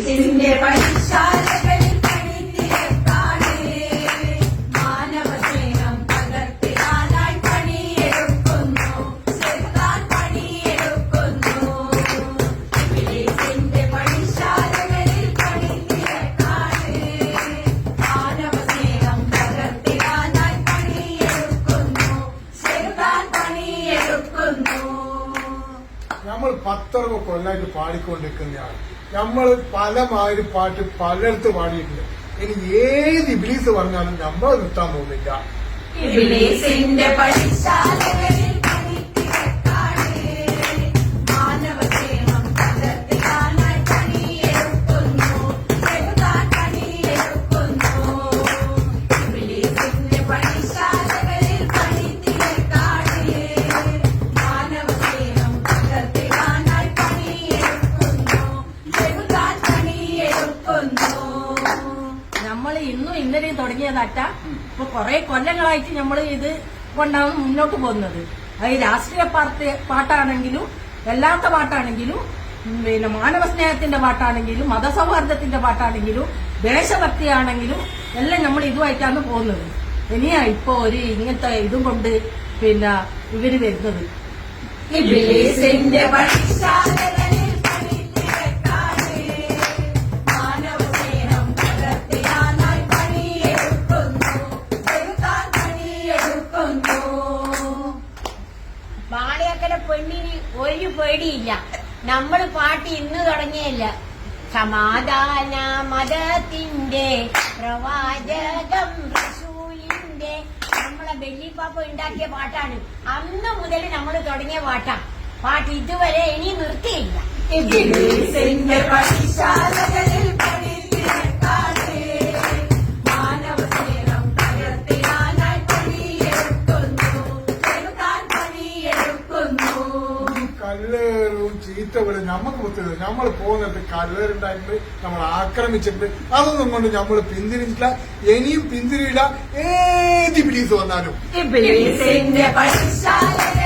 ഇബ്ലീസിന്റെ പണിശാലകളിൽ പണിത്തിരക്കാണ്. മാനവസ്നേഹം പകർത്തിടാനായി പണിയെടുക്കുന്നു. ശൈത്താൻ പണിയെടുക്കുന്നു. ഇബ്ലീസിന്റെ പണിശാലകളിൽ പണിത്തിരക്കാണ്. മാനവസ്നേഹം പകർത്തിടാനായി പണിയെടുക്കുന്നു. ശൈത്താൻ പണിയെടുക്കുന്നു. നമ്മൾ 10 കൊല്ലായിട്ട് പാടിക്കൊണ്ടിരിക്കുന്നതാണ്. നമ്മൾ പലമാതിരി പാട്ട് പലയിടത്ത് പാടിയിട്ടുണ്ട്. ഇനി ഏത് ഇബ്ലീസ് പറഞ്ഞാലും നമ്മൾ നിർത്താൻ പോകുന്നില്ല. ഇബ്ലീസിന്റെ പണിശാലകളിൽ പണിത്തിരക്കാണ്. മാനവസ്നേഹം പകർത്തിടാനായി പണിയെടുക്കുന്നു. ശൈത്താൻ പണിയെടുക്കുന്നു. ഇബ്ലീസിന്റെ പണിശാലകളിൽ പണിത്തിരക്കാണ്. മാനവസ്നേഹം പകർത്തിടാനായി പണിയെടുക്കുന്നു. ശൈത്താൻ പണിയെടുക്കുന്നു. നമ്മൾ ഇന്നും ഇന്നലെയും തുടങ്ങിയതട്ട ഇപ്പൊ കുറെ കൊല്ലങ്ങളായിട്ട് നമ്മൾ ഇത് കൊണ്ടാണ് മുന്നോട്ട് പോകുന്നത്. അത് രാഷ്ട്രീയ പാട്ടാണെങ്കിലും അല്ലാത്ത പാട്ടാണെങ്കിലും പിന്നെ മാനവസ്നേഹത്തിന്റെ പാട്ടാണെങ്കിലും മതസൗഹാർദ്ദത്തിന്റെ പാട്ടാണെങ്കിലും ദേശഭക്തിയാണെങ്കിലും എല്ലാം നമ്മൾ ഇതുമായിട്ടാണ് പോകുന്നത്. ഇനിയാ ഇപ്പൊ ഒരു ഇങ്ങനത്തെ ഇതും കൊണ്ട് പിന്നെ ഇവര് വരുന്നത്. ഇബ്ലീസിന്റെ പണിശാലകളിൽ പണിത്തിരക്കാണ്. മാനവസ്നേഹം പകർത്തിടാനായി പണിയെടുക്കുന്നു. ശൈത്താൻ പണിയെടുക്കുന്നു. ബാളിയക്കര പെണ്ണിന് ഒരു പേടിയില്ല. നമ്മൾ പാട്ട് ഇന്ന് തുടങ്ങിയല്ല. സമാധാന മതത്തിന്റെ പ്രവാചകം റസൂലിന്റെ നമ്മളെ ബെല്ലിപ്പാപ്പ ഉണ്ടാക്കിയ പാട്ടാണ്. അന്ന് മുതൽ നമ്മൾ തുടങ്ങിയ പാട്ട് ഇതുവരെ ഇനി നിർത്തിയില്ല. ഇബ്ലീസിന്റെ പണിശാലകളിൽ പണിത്തിരക്കാണ്. മാനവസ്നേഹം പകർത്തിടാനായി പണിയെടുക്കുന്നു. ശൈത്താൻ പണിയെടുക്കുന്നു. കല്ലേറും ചീത്ത വിടും നമുക്ക് പുത്തത്. നമ്മൾ പോകുന്നിട്ട് കല്ലേറുണ്ടായിട്ടുണ്ട്, നമ്മൾ ആക്രമിച്ചിട്ടുണ്ട്. അതൊന്നും കൊണ്ട് നമ്മൾ പിന്തിരിഞ്ഞിട്ടില്ല, ഇനിയും പിന്തിരിയില്ല. ഏത് ഇബ്ലീസ് വന്നാലും ഇബ്ലീസിന്റെ പണിശാലകളിൽ